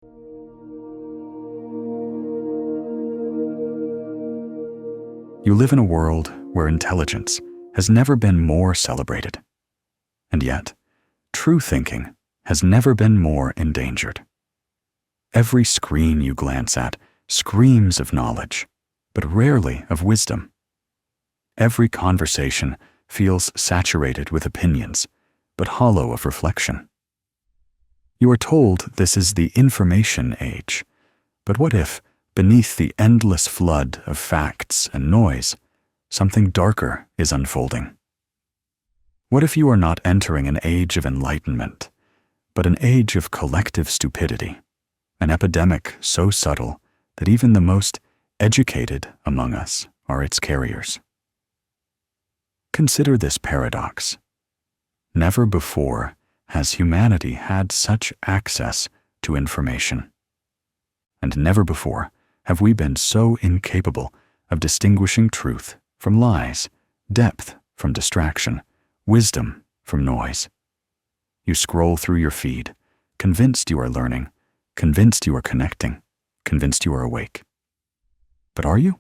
You live in a world where intelligence has never been more celebrated. And yet, true thinking has never been more endangered. Every screen you glance at screams of knowledge, but rarely of wisdom. Every conversation feels saturated with opinions, but hollow of reflection. You are told this is the information age, but what if, beneath the endless flood of facts and noise, something darker is unfolding? What if you are not entering an age of enlightenment, but an age of collective stupidity, an epidemic so subtle that even the most educated among us are its carriers? Consider this paradox. Never before has humanity had such access to information. And never before have we been so incapable of distinguishing truth from lies, depth from distraction, wisdom from noise. You scroll through your feed, convinced you are learning, convinced you are connecting, convinced you are awake. But are you?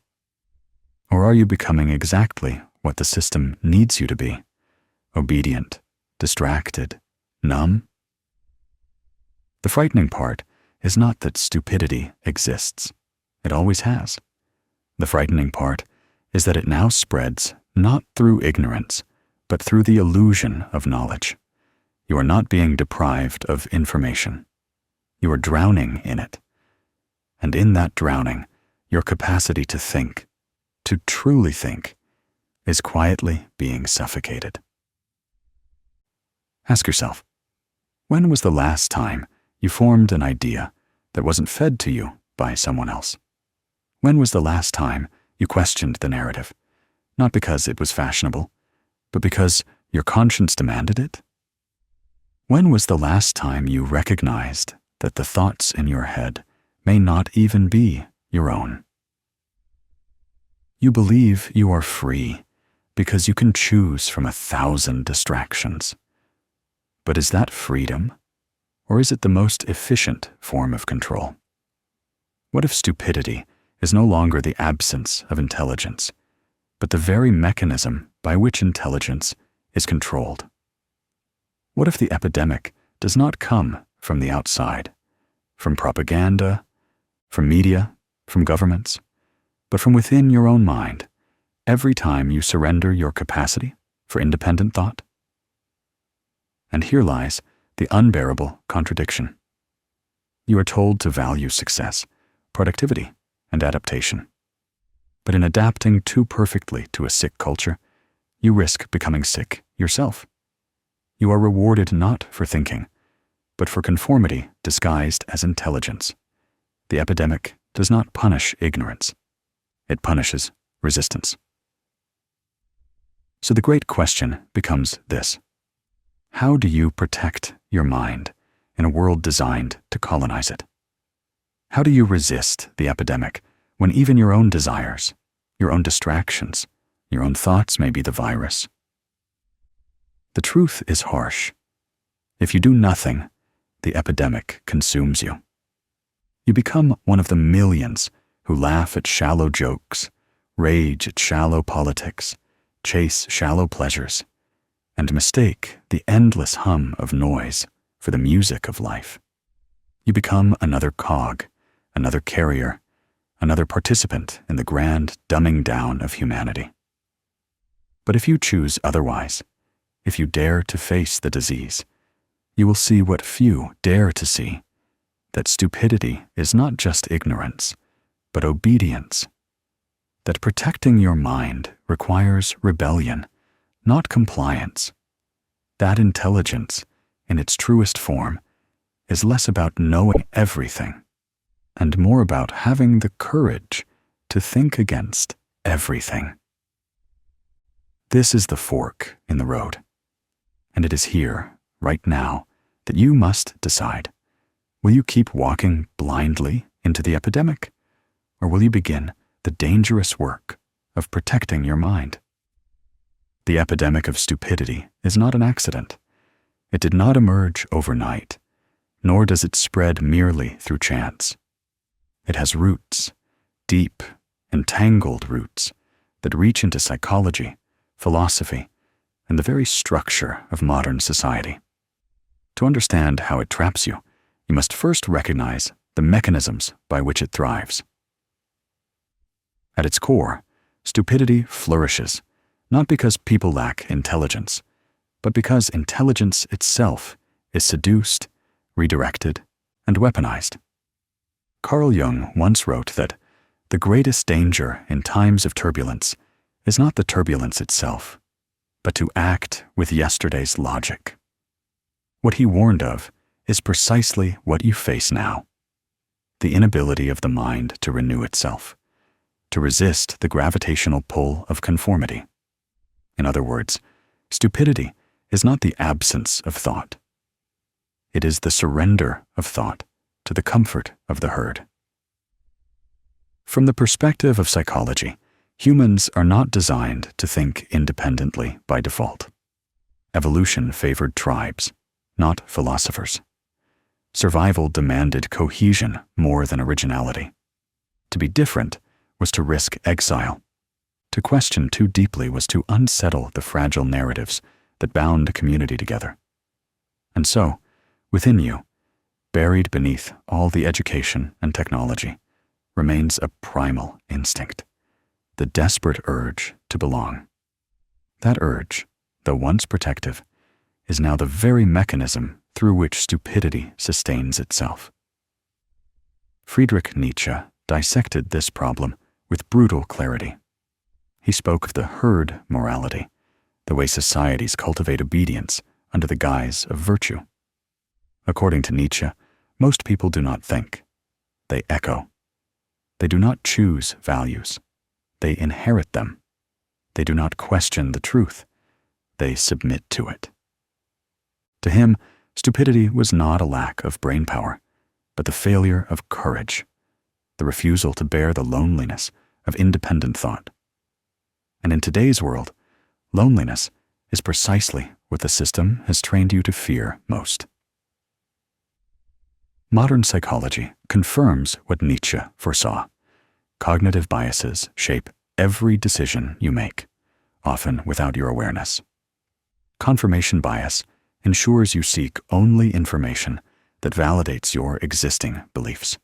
Or are you becoming exactly what the system needs you to be? Obedient, distracted, numb? The frightening part is not that stupidity exists. It always has. The frightening part is that it now spreads not through ignorance, but through the illusion of knowledge. You are not being deprived of information. You are drowning in it. And in that drowning, your capacity to think, to truly think, is quietly being suffocated. Ask yourself, when was the last time you formed an idea that wasn't fed to you by someone else? When was the last time you questioned the narrative, not because it was fashionable, but because your conscience demanded it? When was the last time you recognized that the thoughts in your head may not even be your own? You believe you are free because you can choose from 1,000 distractions. But is that freedom, or is it the most efficient form of control? What if stupidity is no longer the absence of intelligence, but the very mechanism by which intelligence is controlled? What if the epidemic does not come from the outside, from propaganda, from media, from governments, but from within your own mind, every time you surrender your capacity for independent thought? And here lies the unbearable contradiction. You are told to value success, productivity, and adaptation. But in adapting too perfectly to a sick culture, you risk becoming sick yourself. You are rewarded not for thinking, but for conformity disguised as intelligence. The epidemic does not punish ignorance. It punishes resistance. So the great question becomes this: how do you protect your mind in a world designed to colonize it? How do you resist the epidemic when even your own desires, your own distractions, your own thoughts may be the virus? The truth is harsh. If you do nothing, the epidemic consumes you. You become one of the millions who laugh at shallow jokes, rage at shallow politics, chase shallow pleasures, and mistake the endless hum of noise for the music of life. You become another cog, another carrier, another participant in the grand dumbing down of humanity. But if you choose otherwise, if you dare to face the disease, you will see what few dare to see, that stupidity is not just ignorance, but obedience. That protecting your mind requires rebellion, not compliance. That intelligence, in its truest form, is less about knowing everything, and more about having the courage to think against everything. This is the fork in the road, and it is here, right now, that you must decide. Will you keep walking blindly into the epidemic, or will you begin the dangerous work of protecting your mind? The epidemic of stupidity is not an accident. It did not emerge overnight, nor does it spread merely through chance. It has roots, deep, entangled roots, that reach into psychology, philosophy, and the very structure of modern society. To understand how it traps you, you must first recognize the mechanisms by which it thrives. At its core, stupidity flourishes, not because people lack intelligence, but because intelligence itself is seduced, redirected, and weaponized. Carl Jung once wrote that the greatest danger in times of turbulence is not the turbulence itself, but to act with yesterday's logic. What he warned of is precisely what you face now: the inability of the mind to renew itself, to resist the gravitational pull of conformity. In other words, stupidity is not the absence of thought. It is the surrender of thought to the comfort of the herd. From the perspective of psychology, humans are not designed to think independently by default. Evolution favored tribes, not philosophers. Survival demanded cohesion more than originality. To be different was to risk exile. To question too deeply was to unsettle the fragile narratives that bound a community together. And so, within you, buried beneath all the education and technology, remains a primal instinct, the desperate urge to belong. That urge, though once protective, is now the very mechanism through which stupidity sustains itself. Friedrich Nietzsche dissected this problem with brutal clarity. He spoke of the herd morality, the way societies cultivate obedience under the guise of virtue. According to Nietzsche, most people do not think. They echo. They do not choose values. They inherit them. They do not question the truth. They submit to it. To him, stupidity was not a lack of brain power, but the failure of courage, the refusal to bear the loneliness of independent thought. And in today's world, loneliness is precisely what the system has trained you to fear most. Modern psychology confirms what Nietzsche foresaw. Cognitive biases shape every decision you make, often without your awareness. Confirmation bias ensures you seek only information that validates your existing beliefs.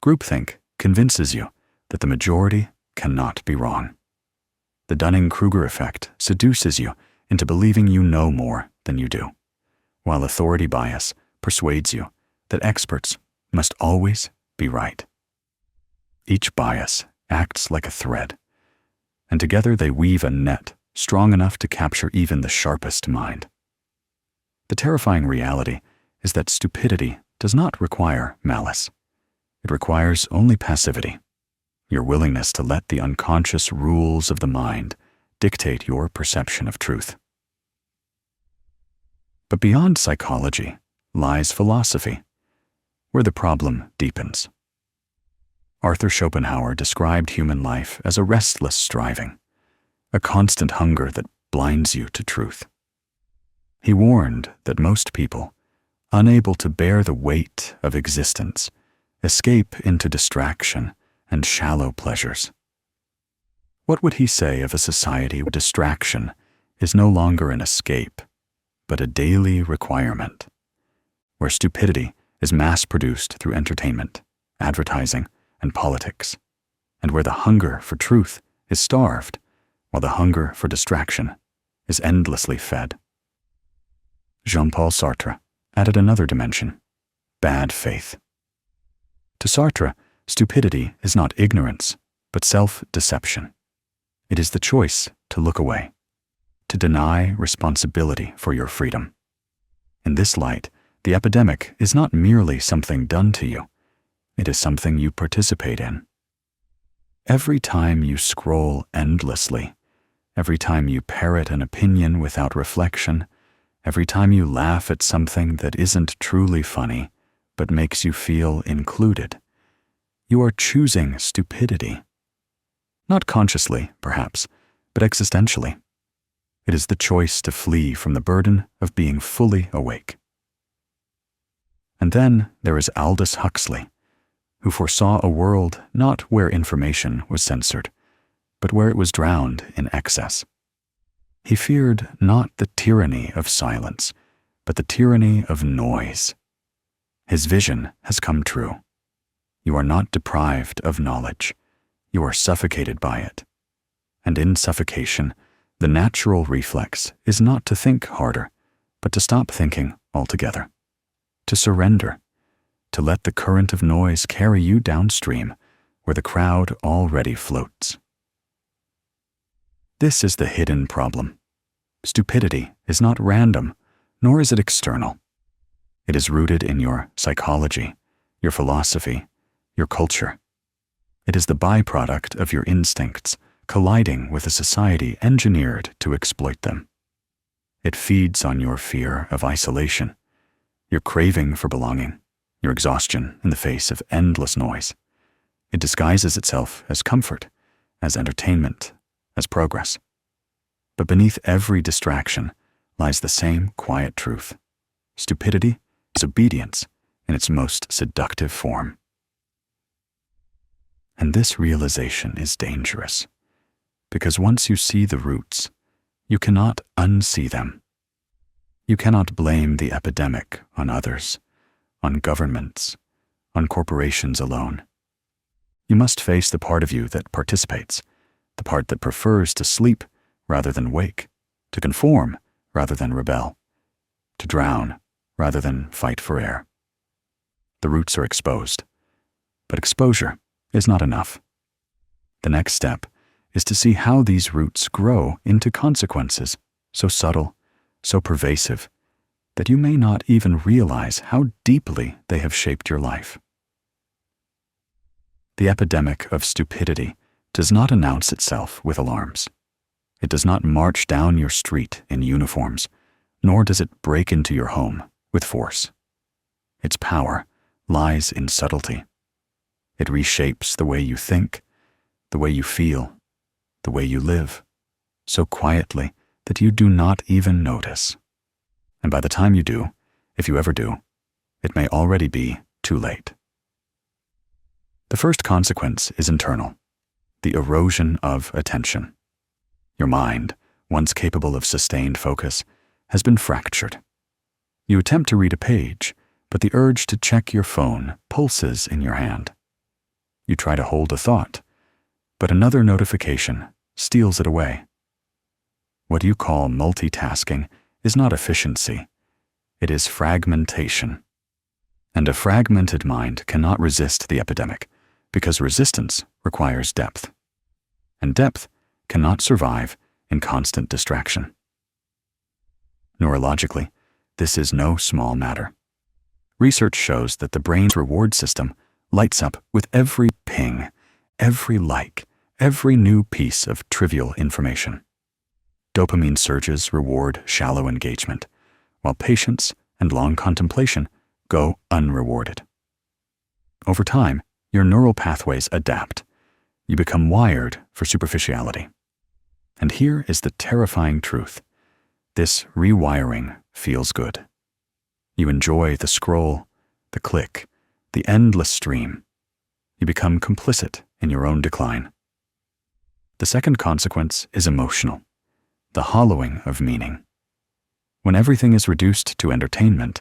Groupthink convinces you that the majority cannot be wrong. The Dunning-Kruger effect seduces you into believing you know more than you do, while authority bias persuades you that experts must always be right. Each bias acts like a thread, and together they weave a net strong enough to capture even the sharpest mind. The terrifying reality is that stupidity does not require malice. It requires only passivity, your willingness to let the unconscious rules of the mind dictate your perception of truth. But beyond psychology lies philosophy, where the problem deepens. Arthur Schopenhauer described human life as a restless striving, a constant hunger that blinds you to truth. He warned that most people, unable to bear the weight of existence, escape into distraction and shallow pleasures. What would he say of a society where distraction is no longer an escape, but a daily requirement, where stupidity is mass-produced through entertainment, advertising, and politics, and where the hunger for truth is starved, while the hunger for distraction is endlessly fed? Jean-Paul Sartre added another dimension: bad faith. To Sartre, stupidity is not ignorance, but self-deception. It is the choice to look away, to deny responsibility for your freedom. In this light, the epidemic is not merely something done to you, it is something you participate in. Every time you scroll endlessly, every time you parrot an opinion without reflection, every time you laugh at something that isn't truly funny, but makes you feel included, you are choosing stupidity. Not consciously, perhaps, but existentially. It is the choice to flee from the burden of being fully awake. And then there is Aldous Huxley, who foresaw a world not where information was censored, but where it was drowned in excess. He feared not the tyranny of silence, but the tyranny of noise. His vision has come true. You are not deprived of knowledge. You are suffocated by it. And in suffocation, the natural reflex is not to think harder, but to stop thinking altogether, to surrender, to let the current of noise carry you downstream where the crowd already floats. This is the hidden problem. Stupidity is not random, nor is it external. It is rooted in your psychology, your philosophy, your culture. It is the byproduct of your instincts colliding with a society engineered to exploit them. It feeds on your fear of isolation, your craving for belonging, your exhaustion in the face of endless noise. It disguises itself as comfort, as entertainment, as progress. But beneath every distraction lies the same quiet truth. Stupidity is obedience in its most seductive form. And this realization is dangerous, because once you see the roots, you cannot unsee them. You cannot blame the epidemic on others, on governments, on corporations alone. You must face the part of you that participates, the part that prefers to sleep rather than wake, to conform rather than rebel, to drown rather than fight for air. The roots are exposed, but exposure is not enough. The next step is to see how these roots grow into consequences so subtle, so pervasive, that you may not even realize how deeply they have shaped your life. The epidemic of stupidity does not announce itself with alarms. It does not march down your street in uniforms, nor does it break into your home with force. Its power lies in subtlety. It reshapes the way you think, the way you feel, the way you live, so quietly that you do not even notice. And by the time you do, if you ever do, it may already be too late. The first consequence is internal, the erosion of attention. Your mind, once capable of sustained focus, has been fractured. You attempt to read a page, but the urge to check your phone pulses in your hand. You try to hold a thought, but another notification steals it away. What you call multitasking is not efficiency. It is fragmentation. And a fragmented mind cannot resist the epidemic, because resistance requires depth. And depth cannot survive in constant distraction. Neurologically, this is no small matter. Research shows that the brain's reward system lights up with every ping, every like, every new piece of trivial information. Dopamine surges reward shallow engagement, while patience and long contemplation go unrewarded. Over time, your neural pathways adapt. You become wired for superficiality. And here is the terrifying truth. This rewiring feels good. You enjoy the scroll, the click, the endless stream. You become complicit in your own decline. The second consequence is emotional, the hollowing of meaning. When everything is reduced to entertainment,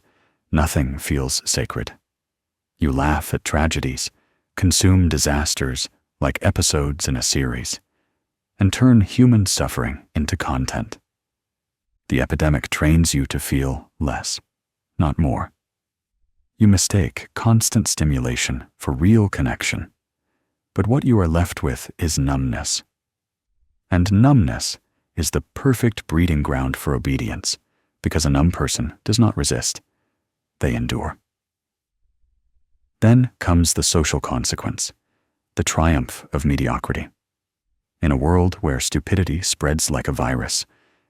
nothing feels sacred. You laugh at tragedies, consume disasters like episodes in a series, and turn human suffering into content. The epidemic trains you to feel less, not more. You mistake constant stimulation for real connection, but what you are left with is numbness. And numbness is the perfect breeding ground for obedience, because a numb person does not resist. They endure. Then comes the social consequence, the triumph of mediocrity. In a world where stupidity spreads like a virus,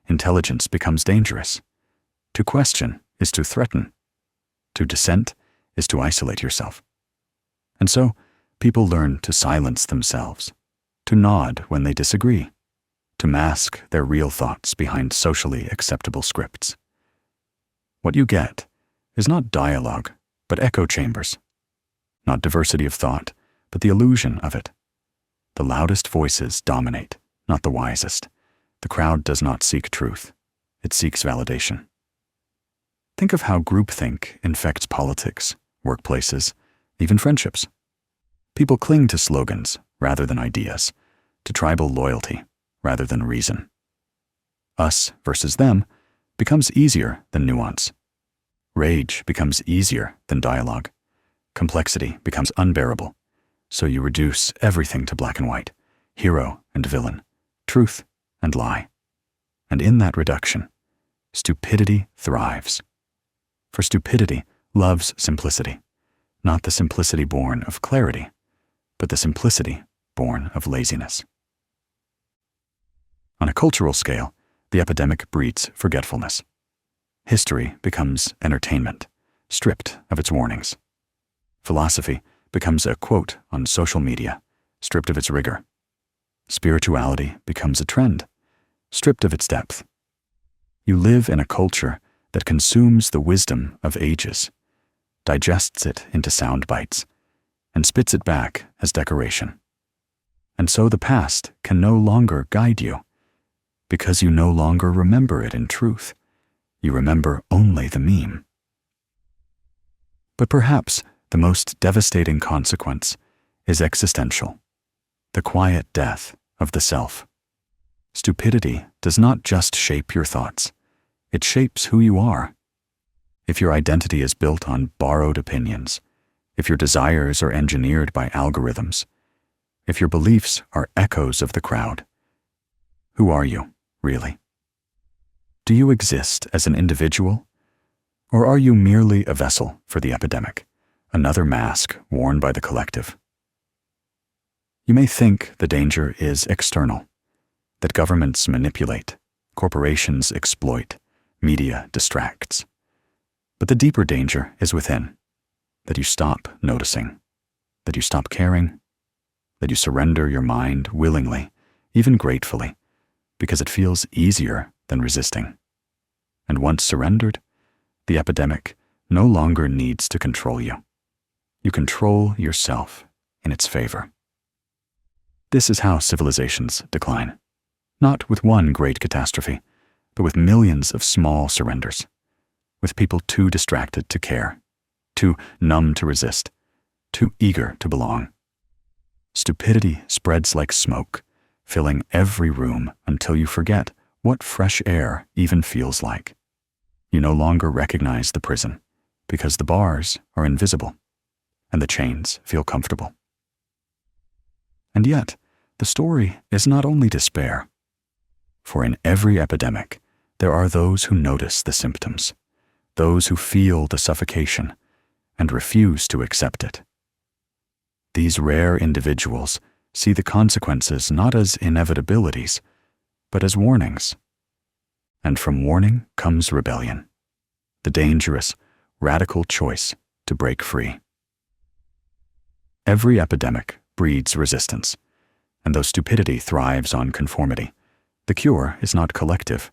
intelligence becomes dangerous. To question is to threaten. To dissent is to isolate yourself. And so, people learn to silence themselves, to nod when they disagree, to mask their real thoughts behind socially acceptable scripts. What you get is not dialogue, but echo chambers. Not diversity of thought, but the illusion of it. The loudest voices dominate, not the wisest. The crowd does not seek truth. It seeks validation. Think of how groupthink infects politics, workplaces, even friendships. People cling to slogans rather than ideas, to tribal loyalty rather than reason. Us versus them becomes easier than nuance. Rage becomes easier than dialogue. Complexity becomes unbearable, so you reduce everything to black and white, hero and villain, truth and lie. And in that reduction, stupidity thrives. For stupidity loves simplicity, not the simplicity born of clarity, but the simplicity born of laziness. On a cultural scale, the epidemic breeds forgetfulness. History becomes entertainment, stripped of its warnings. Philosophy becomes a quote on social media, stripped of its rigor. Spirituality becomes a trend, stripped of its depth. You live in a culture that consumes the wisdom of ages, digests it into sound bites, and spits it back as decoration. And so the past can no longer guide you, because you no longer remember it in truth. You remember only the meme. But perhaps the most devastating consequence is existential, the quiet death of the self. Stupidity does not just shape your thoughts, it shapes who you are. If your identity is built on borrowed opinions, if your desires are engineered by algorithms, if your beliefs are echoes of the crowd, who are you, really? Do you exist as an individual, or are you merely a vessel for the epidemic, another mask worn by the collective? You may think the danger is external, that governments manipulate, corporations exploit, media distracts. But the deeper danger is within, that you stop noticing, that you stop caring, that you surrender your mind willingly, even gratefully, because it feels easier than resisting. And once surrendered, the epidemic no longer needs to control you. You control yourself in its favor. This is how civilizations decline, not with one great catastrophe, but with millions of small surrenders, with people too distracted to care, too numb to resist, too eager to belong. Stupidity spreads like smoke, filling every room until you forget what fresh air even feels like. You no longer recognize the prison because the bars are invisible and the chains feel comfortable. And yet, the story is not only despair. For in every epidemic, there are those who notice the symptoms, those who feel the suffocation and refuse to accept it. These rare individuals see the consequences not as inevitabilities, but as warnings. And from warning comes rebellion, the dangerous, radical choice to break free. Every epidemic breeds resistance, and though stupidity thrives on conformity, the cure is not collective,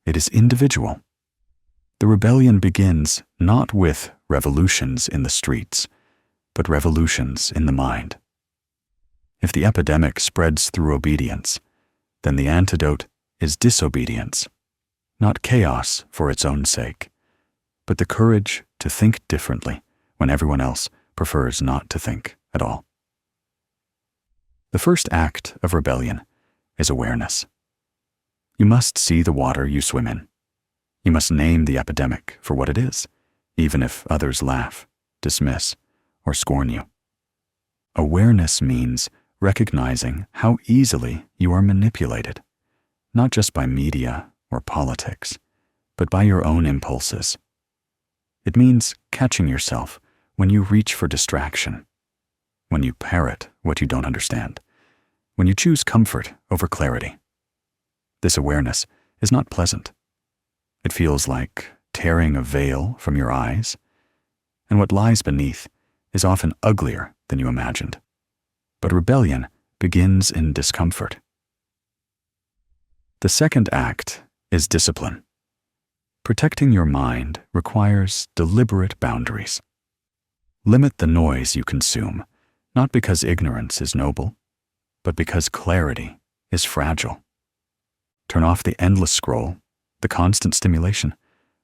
it is individual. The rebellion begins not with revolutions in the streets, but revolutions in the mind. If the epidemic spreads through obedience, then the antidote is disobedience, not chaos for its own sake, but the courage to think differently when everyone else prefers not to think at all. The first act of rebellion is awareness. You must see the water you swim in. You must name the epidemic for what it is, even if others laugh, dismiss, or scorn you. Awareness means recognizing how easily you are manipulated, not just by media or politics, but by your own impulses. It means catching yourself when you reach for distraction, when you parrot what you don't understand, when you choose comfort over clarity. This awareness is not pleasant. It feels like tearing a veil from your eyes, and what lies beneath is often uglier than you imagined. But rebellion begins in discomfort. The second act is discipline. Protecting your mind requires deliberate boundaries. Limit the noise you consume, not because ignorance is noble, but because clarity is fragile. Turn off the endless scroll, the constant stimulation,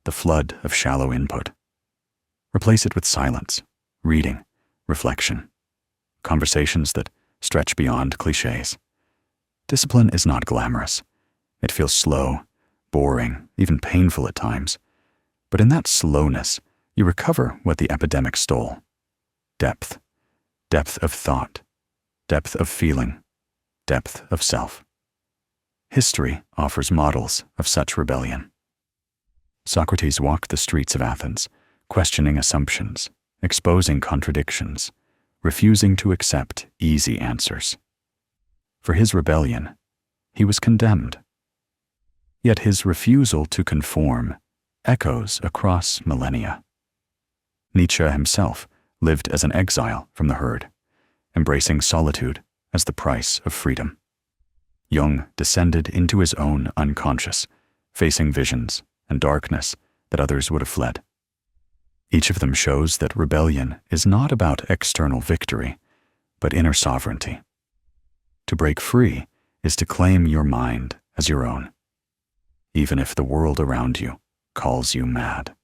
the flood of shallow input. Replace it with silence, reading, reflection, conversations that stretch beyond cliches. Discipline is not glamorous. It feels slow, boring, even painful at times. But in that slowness, you recover what the epidemic stole. Depth. Depth of thought. Depth of feeling. Depth of self. History offers models of such rebellion. Socrates walked the streets of Athens, questioning assumptions, exposing contradictions, refusing to accept easy answers. For his rebellion, he was condemned. Yet his refusal to conform echoes across millennia. Nietzsche himself lived as an exile from the herd, embracing solitude as the price of freedom. Jung descended into his own unconscious, facing visions and darkness that others would have fled. Each of them shows that rebellion is not about external victory, but inner sovereignty. To break free is to claim your mind as your own, even if the world around you calls you mad.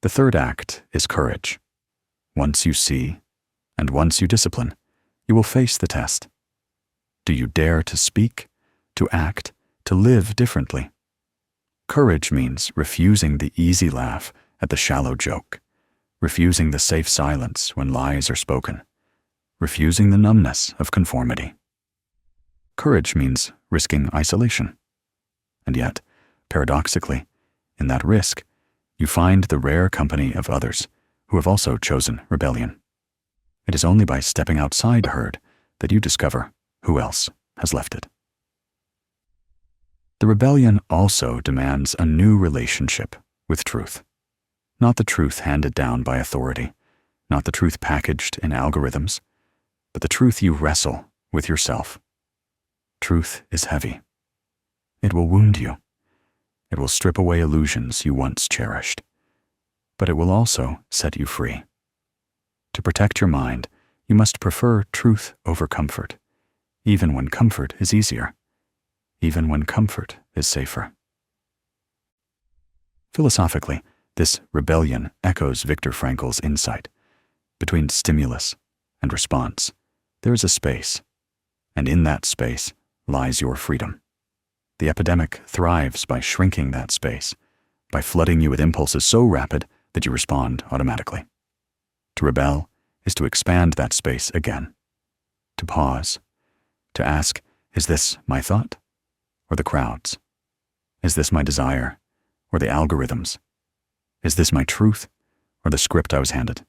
The third act is courage. Once you see, and once you discipline, you will face the test. Do you dare to speak, to act, to live differently? Courage means refusing the easy laugh at the shallow joke, refusing the safe silence when lies are spoken, refusing the numbness of conformity. Courage means risking isolation. And yet, paradoxically, in that risk, you find the rare company of others who have also chosen rebellion. It is only by stepping outside the herd that you discover who else has left it. The rebellion also demands a new relationship with truth. Not the truth handed down by authority, not the truth packaged in algorithms, but the truth you wrestle with yourself. Truth is heavy. It will wound you. It will strip away illusions you once cherished. But it will also set you free. To protect your mind, you must prefer truth over comfort, even when comfort is easier, even when comfort is safer. Philosophically, this rebellion echoes Viktor Frankl's insight. Between stimulus and response, there is a space, and in that space lies your freedom. The epidemic thrives by shrinking that space, by flooding you with impulses so rapid that you respond automatically. To rebel is to expand that space again, to pause, to ask, is this my thought or the crowd's? Is this my desire or the algorithms? Is this my truth or the script I was handed?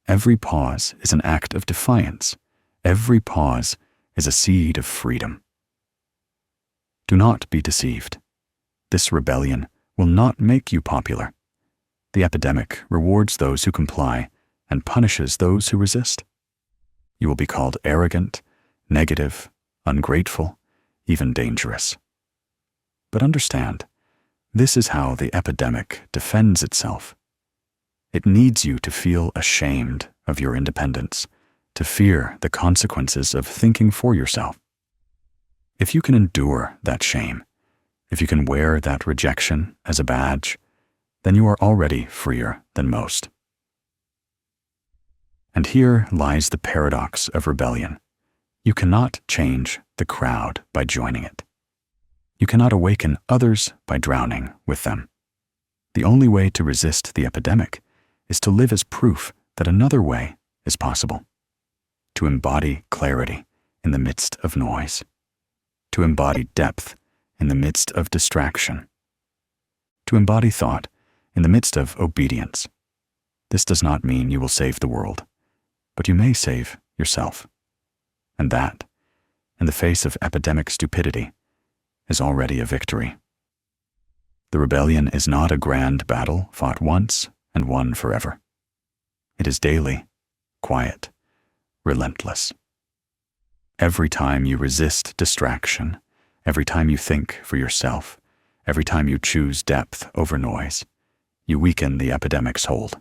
Every pause is an act of defiance. Every pause is a seed of freedom. Do not be deceived. This rebellion will not make you popular. The epidemic rewards those who comply and punishes those who resist. You will be called arrogant, negative, ungrateful, even dangerous. But understand, this is how the epidemic defends itself. It needs you to feel ashamed of your independence, to fear the consequences of thinking for yourself. If you can endure that shame, if you can wear that rejection as a badge, then you are already freer than most. And here lies the paradox of rebellion. You cannot change the crowd by joining it. You cannot awaken others by drowning with them. The only way to resist the epidemic is to live as proof that another way is possible. To embody clarity in the midst of noise. To embody depth in the midst of distraction. To embody thought in the midst of obedience. This does not mean you will save the world, but you may save yourself. And that, in the face of epidemic stupidity, is already a victory. The rebellion is not a grand battle fought once and won forever. It is daily, quiet, relentless. Every time you resist distraction, every time you think for yourself, every time you choose depth over noise, you weaken the epidemic's hold.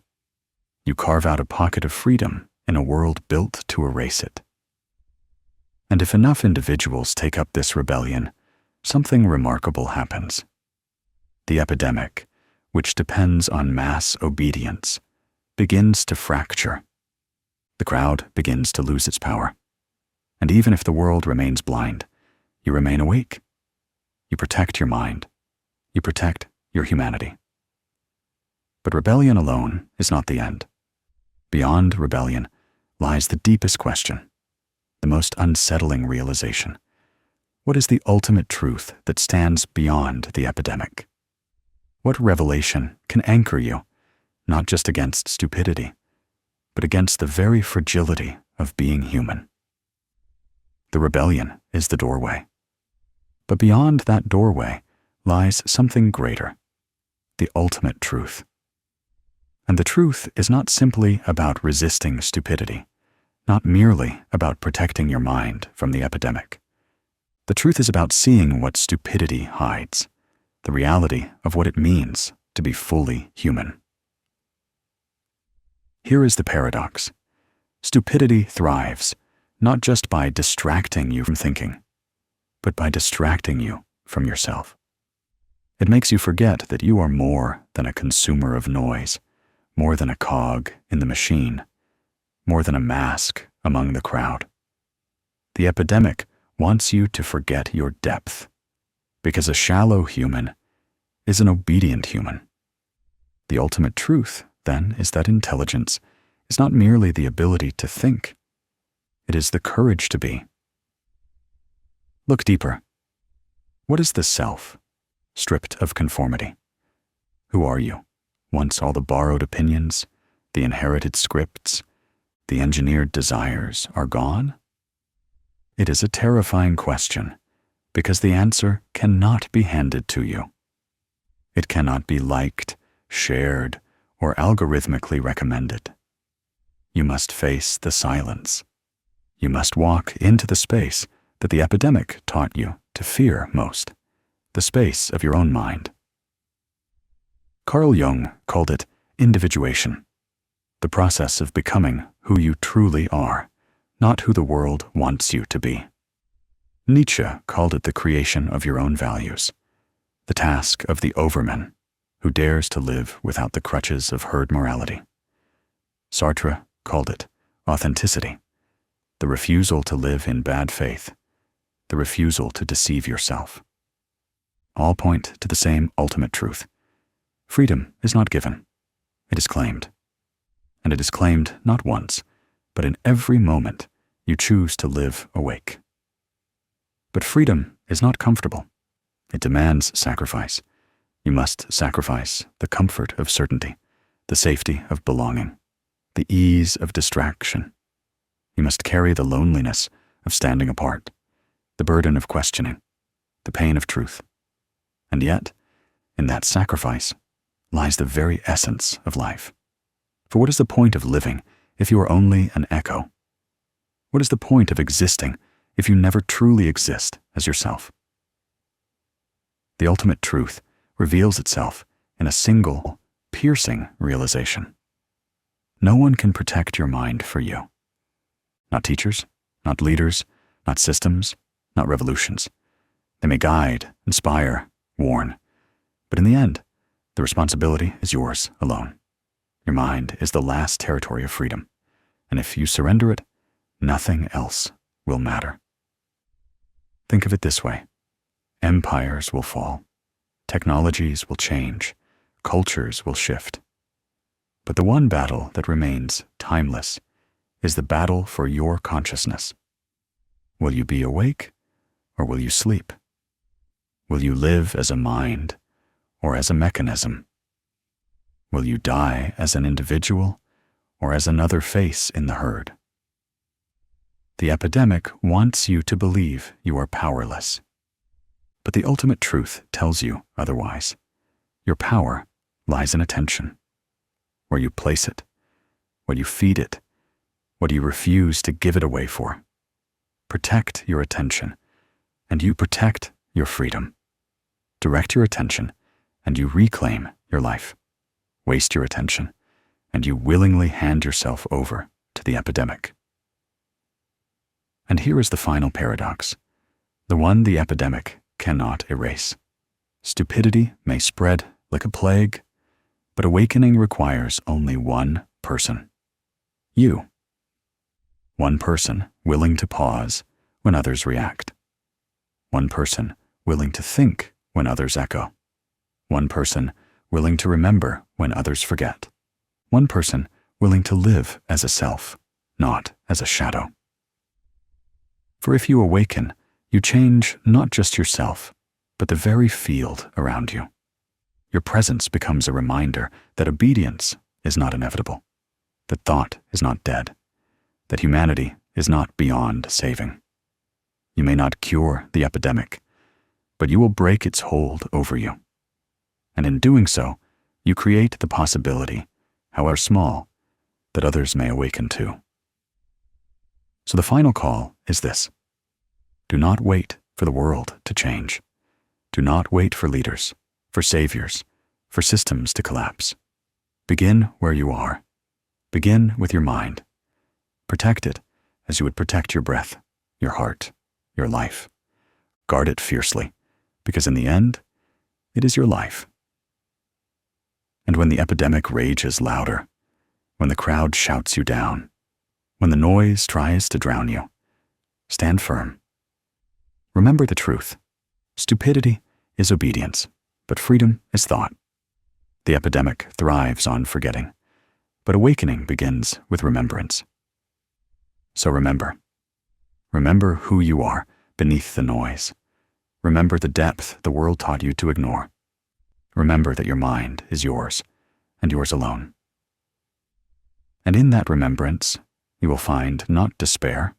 You carve out a pocket of freedom in a world built to erase it. And if enough individuals take up this rebellion, something remarkable happens. The epidemic, which depends on mass obedience, begins to fracture. The crowd begins to lose its power. And even if the world remains blind, you remain awake. You protect your mind. You protect your humanity. But rebellion alone is not the end. Beyond rebellion lies the deepest question, the most unsettling realization. What is the ultimate truth that stands beyond the epidemic? What revelation can anchor you, not just against stupidity, but against the very fragility of being human? The rebellion is the doorway. But beyond that doorway lies something greater, the ultimate truth. And the truth is not simply about resisting stupidity, not merely about protecting your mind from the epidemic. The truth is about seeing what stupidity hides, the reality of what it means to be fully human. Here is the paradox. Stupidity thrives not just by distracting you from thinking, but by distracting you from yourself. It makes you forget that you are more than a consumer of noise, more than a cog in the machine, more than a mask among the crowd. The epidemic wants you to forget your depth, because a shallow human is an obedient human. The ultimate truth, then, is that intelligence is not merely the ability to think, it is the courage to be. Look deeper. What is the self, stripped of conformity? Who are you? Once all the borrowed opinions, the inherited scripts, the engineered desires are gone? It is a terrifying question, because the answer cannot be handed to you. It cannot be liked, shared, or algorithmically recommended. You must face the silence. You must walk into the space that the epidemic taught you to fear most, the space of your own mind. Carl Jung called it individuation, the process of becoming who you truly are, not who the world wants you to be. Nietzsche called it the creation of your own values, the task of the overman who dares to live without the crutches of herd morality. Sartre called it authenticity, the refusal to live in bad faith, the refusal to deceive yourself. All point to the same ultimate truth. Freedom is not given, it is claimed. And it is claimed not once, but in every moment you choose to live awake. But freedom is not comfortable. It demands sacrifice. You must sacrifice the comfort of certainty, the safety of belonging, the ease of distraction. You must carry the loneliness of standing apart, the burden of questioning, the pain of truth. And yet, in that sacrifice lies the very essence of life. For what is the point of living if you are only an echo? What is the point of existing if you never truly exist as yourself? The ultimate truth reveals itself in a single, piercing realization. No one can protect your mind for you. Not teachers, not leaders, not systems, not revolutions. They may guide, inspire, warn, but in the end, the responsibility is yours alone. Your mind is the last territory of freedom, and if you surrender it, nothing else will matter. Think of it this way. Empires will fall. Technologies will change. Cultures will shift. But the one battle that remains timeless is the battle for your consciousness. Will you be awake, or will you sleep? Will you live as a mind, or as a mechanism? Will you die as an individual, or as another face in the herd? The epidemic wants you to believe you are powerless. But the ultimate truth tells you otherwise. Your power lies in attention, where you place it, what you feed it, what you refuse to give it away for. Protect your attention, and you protect your freedom. Direct your attention, and you reclaim your life. Waste your attention, and you willingly hand yourself over to the epidemic. And here is the final paradox, the one the epidemic cannot erase. Stupidity may spread like a plague, but awakening requires only one person. You. One person willing to pause when others react. One person willing to think when others echo. One person willing to remember when others forget. One person willing to live as a self, not as a shadow. For if you awaken, you change not just yourself, but the very field around you. Your presence becomes a reminder that obedience is not inevitable, that thought is not dead, that humanity is not beyond saving. You may not cure the epidemic, but you will break its hold over you. And in doing so, you create the possibility, however small, that others may awaken too. So the final call is this: do not wait for the world to change. Do not wait for leaders, for saviors, for systems to collapse. Begin where you are. Begin with your mind. Protect it as you would protect your breath, your heart, your life. Guard it fiercely, because in the end, it is your life. And when the epidemic rages louder, when the crowd shouts you down, when the noise tries to drown you, stand firm. Remember the truth. Stupidity is obedience, but freedom is thought. The epidemic thrives on forgetting, but awakening begins with remembrance. So remember who you are beneath the noise. Remember the depth the world taught you to ignore. Remember that your mind is yours, and yours alone. And in that remembrance, you will find not despair,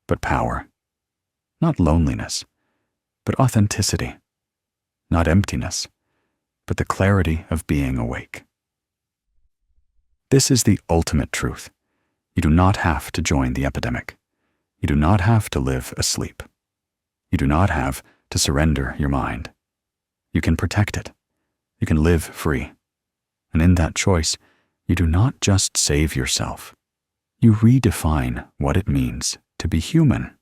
but power. Not loneliness, but authenticity. Not emptiness, but the clarity of being awake. This is the ultimate truth. You do not have to join the epidemic. You do not have to live asleep. You do not have to surrender your mind. You can protect it. You can live free. And in that choice, you do not just save yourself. You redefine what it means to be human.